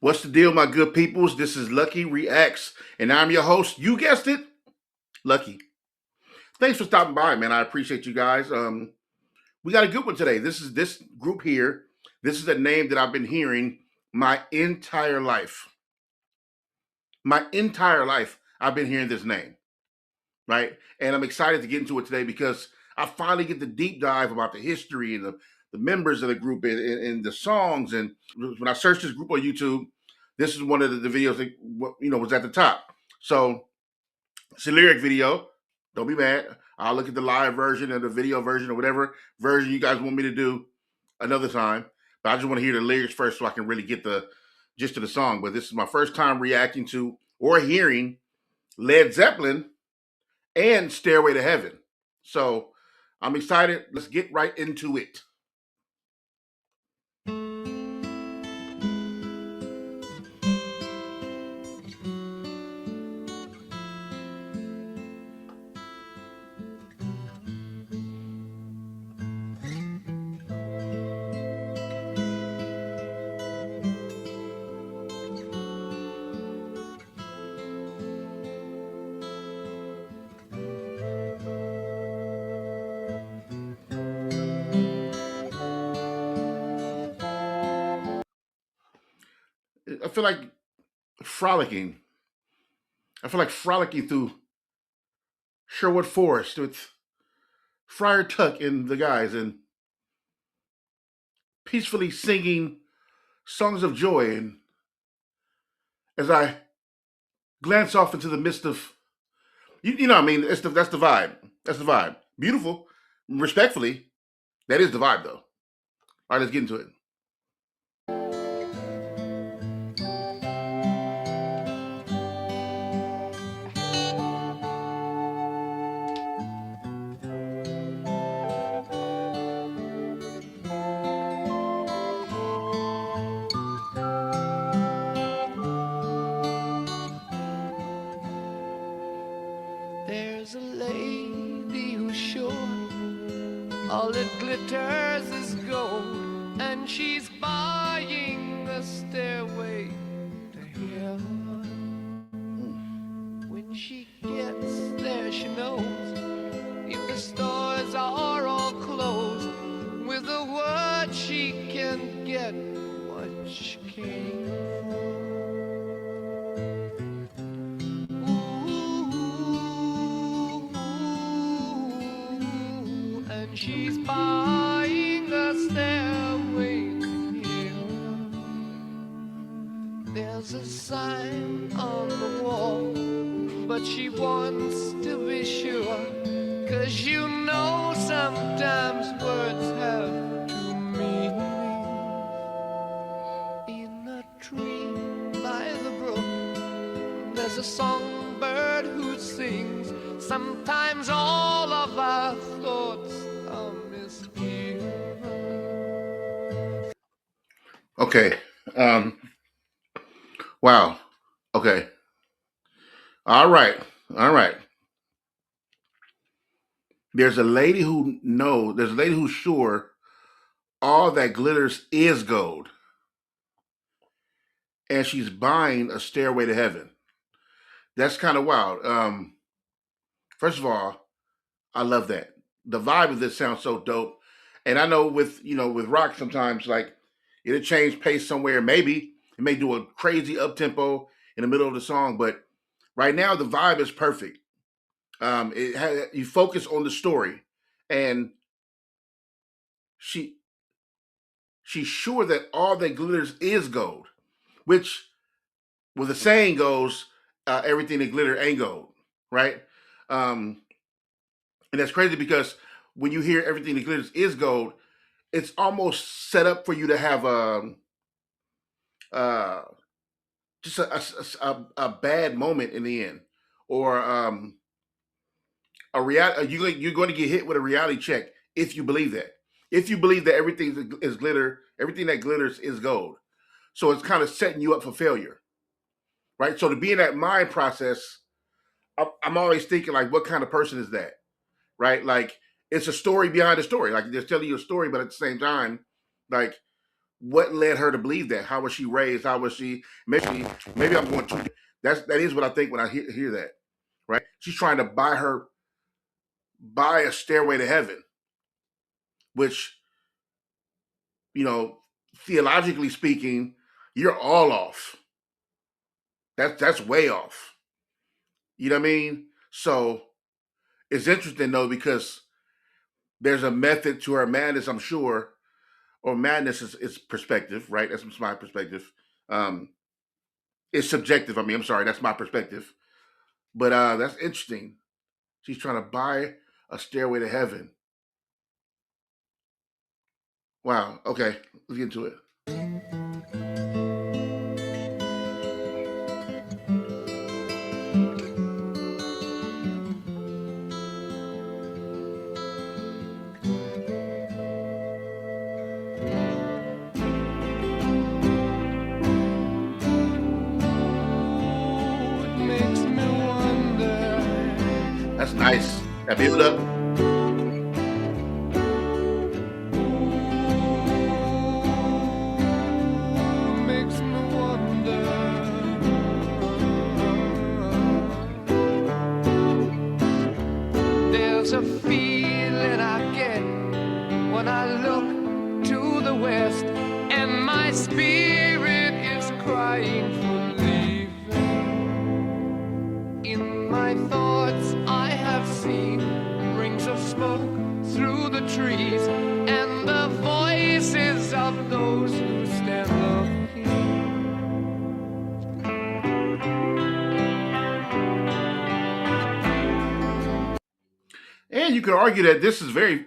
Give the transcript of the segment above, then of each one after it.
What's the deal, my good peoples? This is Lucky Reacts, and I'm your host. You guessed it, Lucky. Thanks for stopping by, man. I appreciate you guys. We got a good one today. This group here. This is a name that I've been hearing my entire life. My entire life, I've been hearing this name, right? And I'm excited to get into it today because I finally get the deep dive about the history and the members of the group and the songs. And when I searched this group on YouTube, this is one of the videos that was at the top. So it's a lyric video. Don't be mad. I'll look at the live version or the video version or whatever version you guys want me to do another time. But I just want to hear the lyrics first so I can really get the gist of the song. But this is my first time reacting to or hearing Led Zeppelin and Stairway to Heaven. So I'm excited. Let's get right into it. I feel like frolicking. I feel like frolicking through Sherwood Forest with Friar Tuck and the guys and peacefully singing songs of joy. And as I glance off into the midst of, you know what I mean? That's the vibe. That's the vibe. Beautiful. Respectfully, that is the vibe, though. All right, let's get into it. There's a lady who's sure all that glitters is gold, and she's buying a stairway to heaven. When she gets there, she knows if the stores are all closed, with a word she can get what she came for. She's buying a stairway to heaven. There's a sign on the wall, but she wants to be sure, 'cause you know sometimes words have two meanings. In a tree by the brook, there's a songbird who sings. Sometimes all of our thoughts are misgiven. Okay. Wow. Okay. All right. All right. There's a lady who's sure all that glitters is gold. And she's buying a stairway to heaven. That's kind of wild. First of all, I love that. The vibe of this sounds so dope. And I know with rock sometimes like it'll change pace somewhere. Maybe it may do a crazy up tempo in the middle of the song, but right now the vibe is perfect. You focus on the story, and she she's sure that all that glitters is gold, which, well, the saying goes, everything that glitter ain't gold, right? Um, and that's crazy because when you hear everything that glitters is gold, it's almost set up for you to have uh, just a bad moment in the end, or you're going to get hit with a reality check if you believe that. If you believe that everything is glitter, everything that glitters is gold. So it's kind of setting you up for failure, right? So to be in that mind process, I'm always thinking like, what kind of person is that, right? Like it's a story behind a story. Like they're telling you a story, but at the same time, like what led her to believe that? How was she raised? How was she? Maybe I'm going to. That is what I think when I hear that. Right? She's trying to buy a stairway to heaven, which theologically speaking, you're all off. That's way off. You know what I mean? So it's interesting though because there's a method to her madness, I'm sure, or madness is perspective, right? That's my perspective. Um, it's subjective. I mean, I'm sorry, that's my perspective. But that's interesting. She's trying to buy a stairway to heaven. Wow. Okay, let's get into it. It makes me wonder. That's nice. That build up. Makes me wonder. There's a feeling I get when I look to the west, and my spirit is crying for leaving. In my thoughts, I have seen rings of smoke through the trees, and the voices of those who stand looking. And you could argue that this is very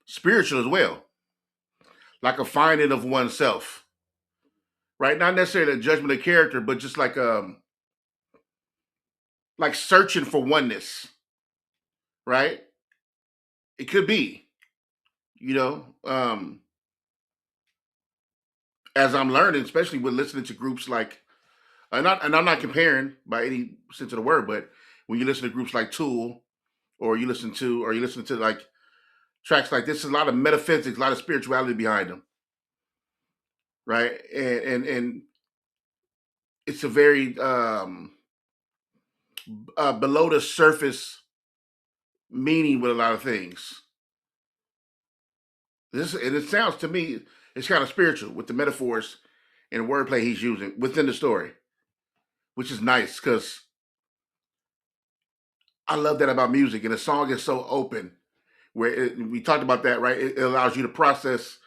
spiritual as well, like a finding of oneself, right? Not necessarily a judgment of character, but just like searching for oneness, right? It could be, you know, as I'm learning, especially with listening to groups like, and I'm not comparing by any sense of the word, but when you listen to groups like Tool, or you listen to like tracks like this, there's a lot of metaphysics, a lot of spirituality behind them, right? And it's a very below the surface meaning with a lot of things. This and it sounds to me it's kind of spiritual with the metaphors and wordplay he's using within the story, which is nice because I love that about music. And the song is so open, we talked about that, right? It allows you to process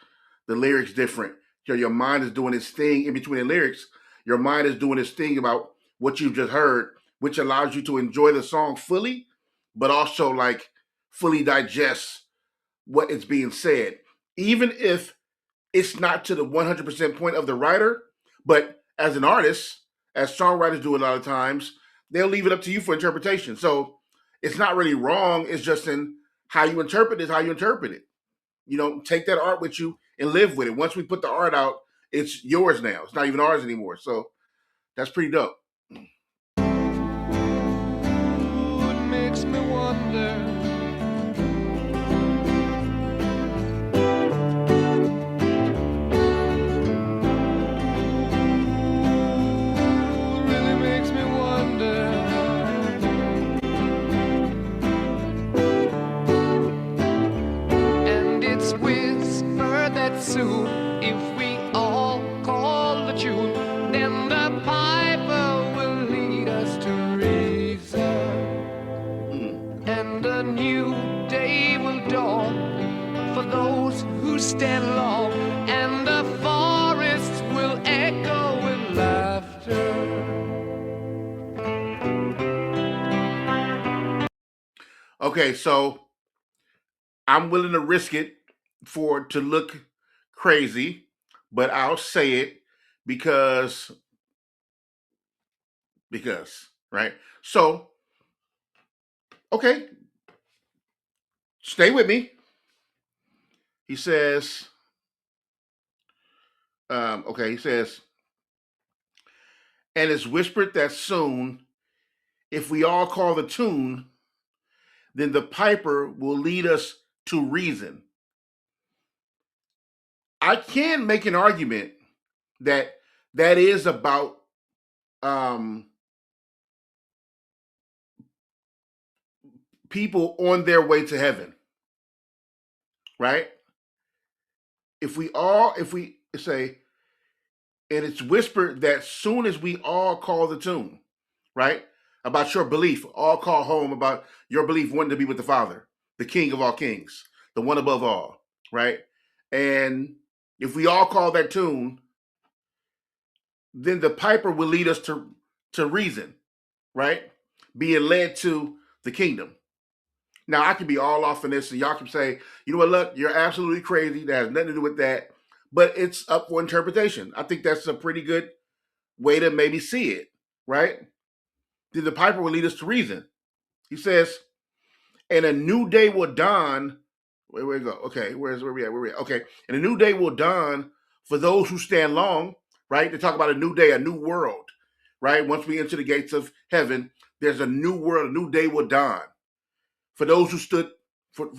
the lyrics different. Your mind is doing its thing in between the lyrics. Your mind is doing its thing about what you've just heard, which allows you to enjoy the song fully, but also like fully digest what is being said, even if it's not to the 100% point of the writer. But as an artist, as songwriters do a lot of times, they'll leave it up to you for interpretation. So it's not really wrong. It's just in how you interpret it, how you interpret it. Take that art with you and live with it. Once we put the art out, it's yours now. It's not even ours anymore. So that's pretty dope. Ooh, it makes me wonder. Ooh, it really makes me wonder. And it's whispered that soon, if we all call the tune, then the piper will lead us to reason, and a new day will dawn for those who stand long, and the forests will echo with laughter. Okay, so I'm willing to risk it for it to look crazy, but I'll say it because right. So okay, stay with me. He says, okay, he says, and it's whispered that soon, if we all call the tune, then the piper will lead us to reason, I can make an argument that that is about um, people on their way to heaven, right? If we say, and it's whispered that soon as we all call the tune, right? About your belief, all call home about your belief wanting to be with the Father, the King of all kings, the one above all, right? And if we all call that tune, then the piper will lead us to reason, right? Being led to the kingdom. Now I can be all off in this, and y'all can say, you know what, look, you're absolutely crazy. That has nothing to do with that. But it's up for interpretation. I think that's a pretty good way to maybe see it, right? Then the piper will lead us to reason. He says, and a new day will dawn. Where we go? Okay, where we at? Where we at? Okay, and a new day will dawn for those who stand long, right? They talk about a new day, a new world, right? Once we enter the gates of heaven, there's a new world, a new day will dawn. For those who stood, for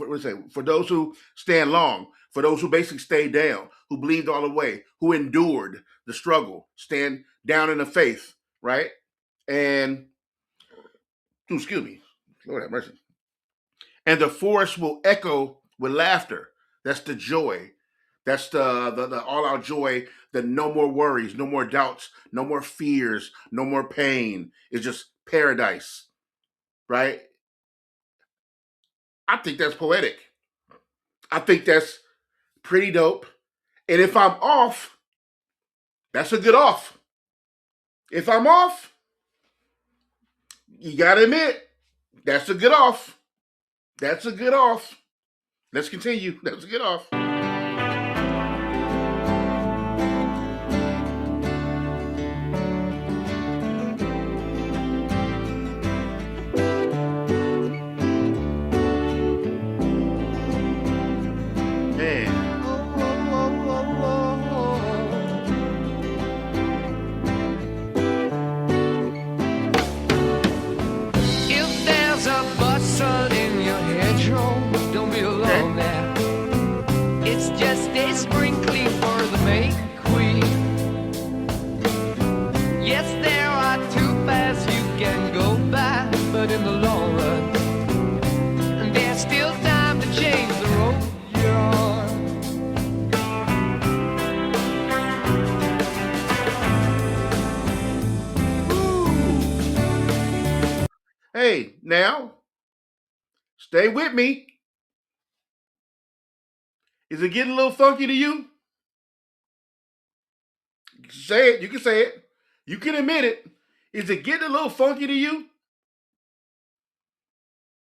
those who stand long, for those who basically stayed down, who believed all the way, who endured the struggle, stand down in the faith, right? And excuse me, Lord have mercy. And the forest will echo with laughter. That's the joy. That's the all out joy. That no more worries, no more doubts, no more fears, no more pain. It's just paradise, right? I think that's poetic. I think that's pretty dope. And if I'm off, that's a good off. If I'm off, you gotta admit, that's a good off. That's a good off. Let's continue. That's a good off. Hey, now, stay with me. Is it getting a little funky to you? Say it. You can say it. You can admit it. Is it getting a little funky to you?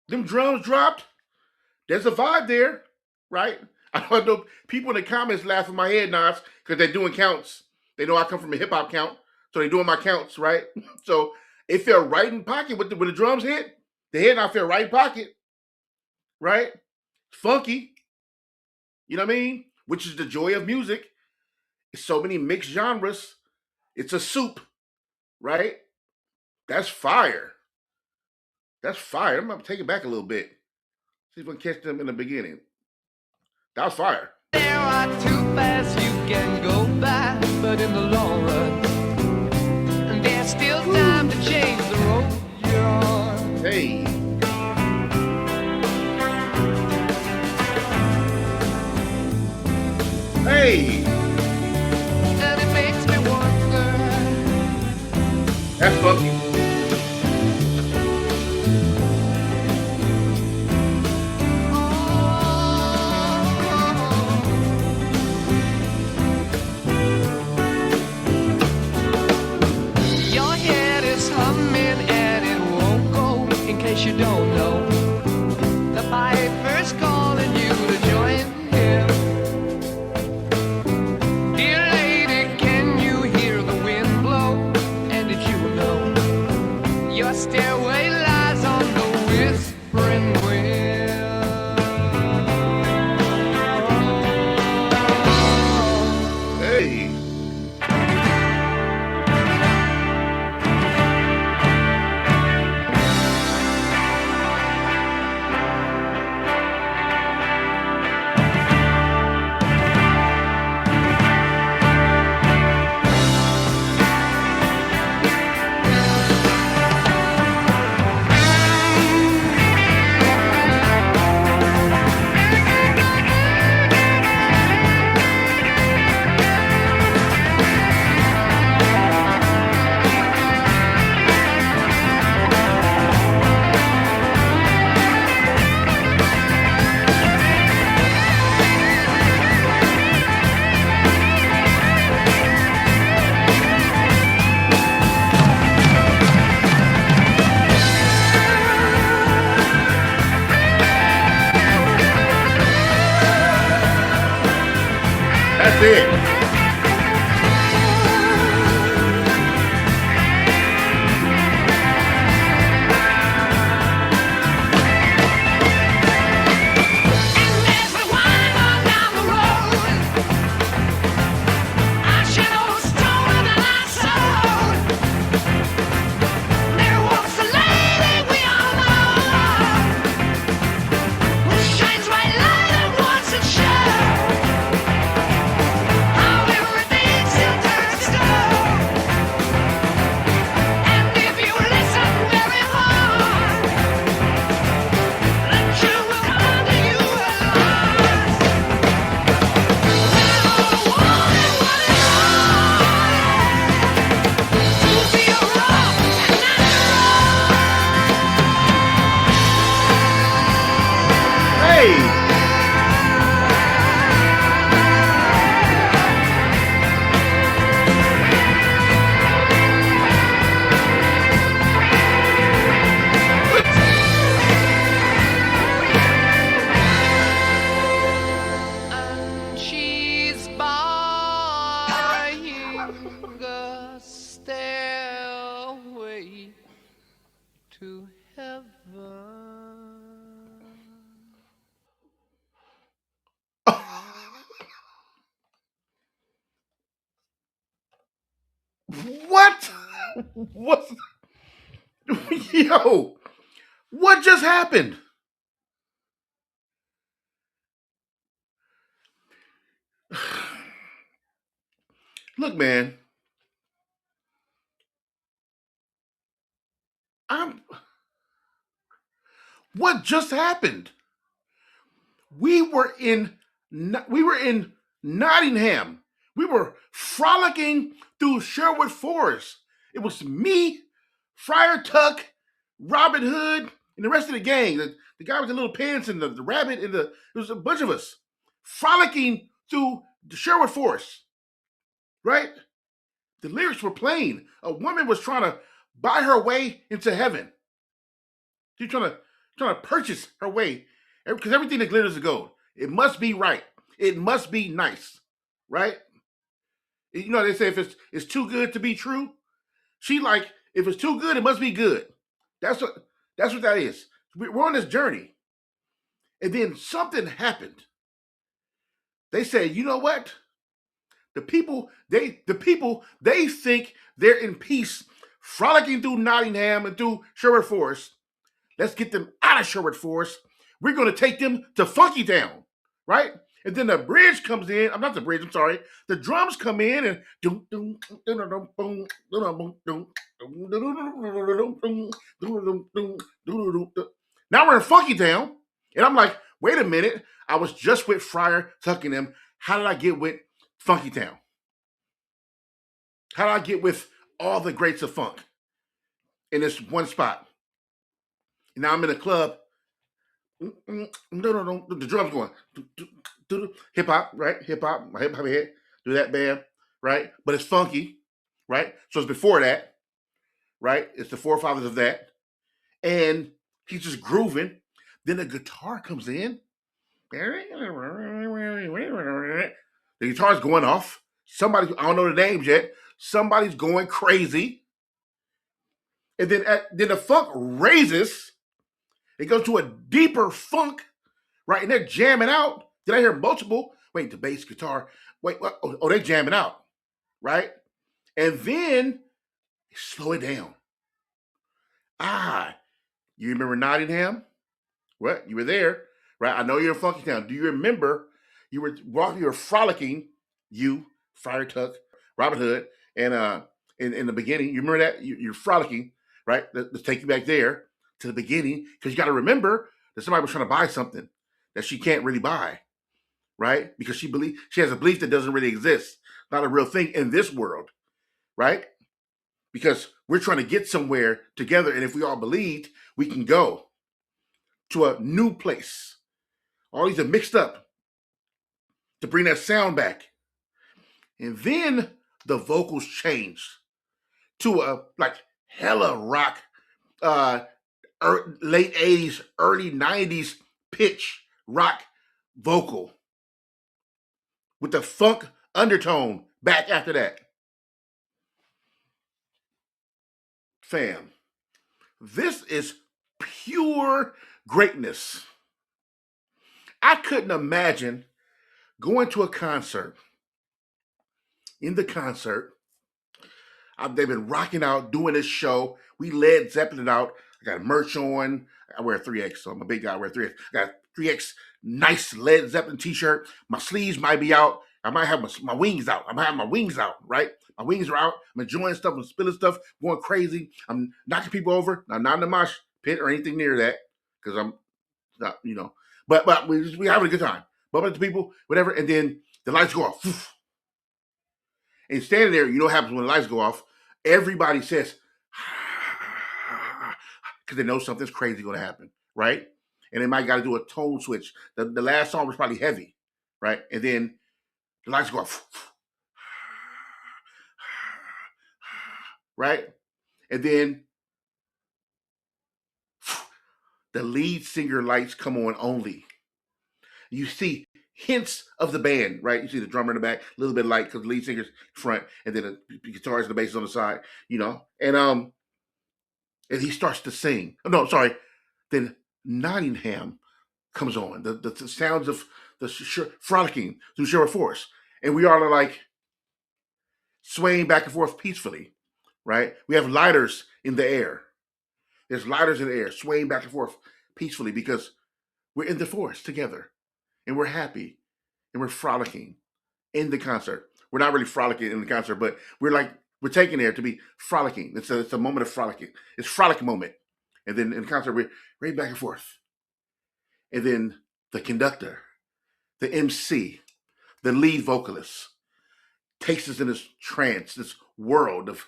Them drums dropped. There's a vibe there, right? I know people in the comments laughing my head nods because they're doing counts. They know I come from a hip hop count, so they're doing my counts, right? So it felt right in pocket when the drums hit. The head knot felt right in pocket, right? Funky, you know what I mean? Which is the joy of music. It's so many mixed genres. It's a soup, right? That's fire. That's fire. I'm gonna take it back a little bit. See if I can catch them in the beginning. That was fire. There are two paths you can go by, but in the long run, and there's still time to change the road you're on. Hey. Hey. And it makes me wonder. That's funky. You don't know the piper's calling you to join him. Dear lady, can you hear the wind blow? And did you know your stairway lies on the whispering wind? Hey. That's it. And she's buying a stairway to heaven. What? What? Yo, what just happened? Look, man, I'm. What just happened? We were in. We were in Nottingham. We were frolicking through Sherwood Forest. It was me, Friar Tuck, Robin Hood, and the rest of the gang. The guy with the little pants and the rabbit and it was a bunch of us frolicking through the Sherwood Forest. Right? The lyrics were plain. A woman was trying to buy her way into heaven. She's trying to purchase her way because everything that glitters is gold. It must be right. It must be nice, right? You know they say if it's too good to be true. She like if it's too good, it must be good. That's what that is. We're on this journey, and then something happened. They said, you know what? The people they think they're in peace, frolicking through Nottingham and through Sherwood Forest. Let's get them out of Sherwood Forest. We're going to take them to Funky Town, right? And then the bridge comes in. I'm not the bridge. I'm sorry. The drums come in and now we're in Funky Town, and I'm like, wait a minute. I was just with Friar tucking them. How did I get with Funky Town? How did I get with all the greats of funk in this one spot? And now I'm in a club. The drums going. Hip hop, right? Hip hop, my hip hop head. Do that band, right? But it's funky, right? So it's before that, right? It's the forefathers of that. And he's just grooving. Then the guitar comes in. The guitar's going off. Somebody, I don't know the names yet. Somebody's going crazy. And then the funk raises. It goes to a deeper funk, right? And they're jamming out. Did I hear multiple? Wait, the bass guitar. Wait, what? Oh, they're jamming out, right? And then slow it down. You remember Nottingham? What? You were there, right? I know you're in Funky Town. Do you remember you were walking, you were frolicking, you, Friar Tuck, Robin Hood, and in the beginning, you remember that? You're frolicking, right? Let's take you back there to the beginning, because you got to remember that somebody was trying to buy something that she can't really buy, right? Because she has a belief that doesn't really exist, not a real thing in this world, right? Because we're trying to get somewhere together, and if we all believed, we can go to a new place. All these are mixed up to bring that sound back. And then the vocals changed to a like hella rock, late 80s, early 90s pitch rock vocal with the funk undertone back after that. Fam, this is pure greatness. I couldn't imagine going to a concert. In the concert, they've been rocking out, doing this show. We Led Zeppelin out. I got merch on. I wear 3X, so I'm a big guy. I wear 3X. I got 3X nice Led Zeppelin t-shirt. My sleeves might be out. I might have my wings out. I might have my wings out, right? My wings are out. I'm enjoying stuff. I'm spilling stuff, going crazy. I'm knocking people over. Now, not in the mosh pit or anything near that, because I'm not, But we having a good time. Bumping into people, whatever, and then the lights go off. And standing there, you know what happens when the lights go off? Everybody says, because they know something's crazy going to happen, right? And they might got to do a tone switch. The last song was probably heavy, right? And then the lights go off, right? And then the lead singer lights come on only. You see hints of the band, right? You see the drummer in the back, a little bit light because the lead singer's front, and then the guitars and the bass on the side, and he starts to sing. Oh, no, sorry. Then Nottingham comes on. The sounds of the frolicking through Sherwood Forest, and we are like swaying back and forth peacefully, right? We have lighters in the air. There's lighters in the air, swaying back and forth peacefully because we're in the forest together, and we're happy, and we're frolicking in the concert. We're not really frolicking in the concert, but we're taking there to be frolicking. It's a moment of frolicking. It's frolic moment. And then in the concert, we're right back and forth. And then the conductor, the MC, the lead vocalist takes us in this trance, this world of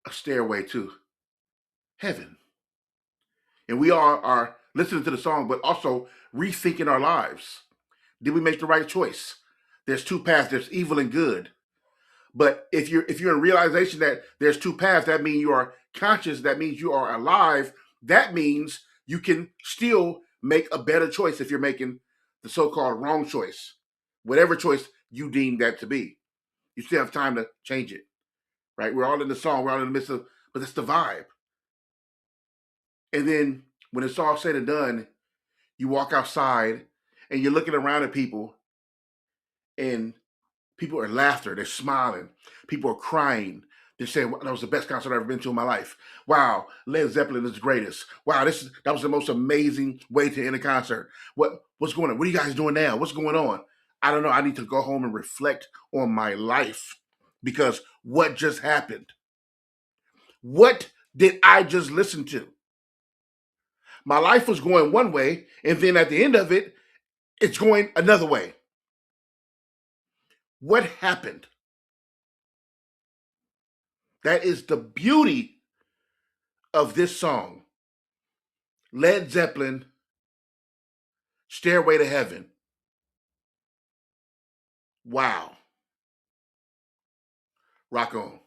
a stairway to heaven. And we all are listening to the song, but also rethinking our lives. Did we make the right choice? There's two paths. There's evil and good. But if you're in realization that there's two paths, that means you are conscious. That means you are alive. That means you can still make a better choice if you're making the so-called wrong choice, whatever choice you deem that to be. You still have time to change it, right? We're all in the song. We're all in the midst of, but it's the vibe. And then when it's all said and done, you walk outside and you're looking around at people, and people are laughter. They're smiling. People are crying. They're saying, "That was the best concert I've ever been to in my life. Wow, Led Zeppelin is the greatest. Wow, that was the most amazing way to end a concert. What's going on? What are you guys doing now? What's going on? I don't know. I need to go home and reflect on my life because what just happened? What did I just listen to? My life was going one way, and then at the end of it, it's going another way. What happened?" That is the beauty of this song. Led Zeppelin, Stairway to Heaven. Wow. Rock on.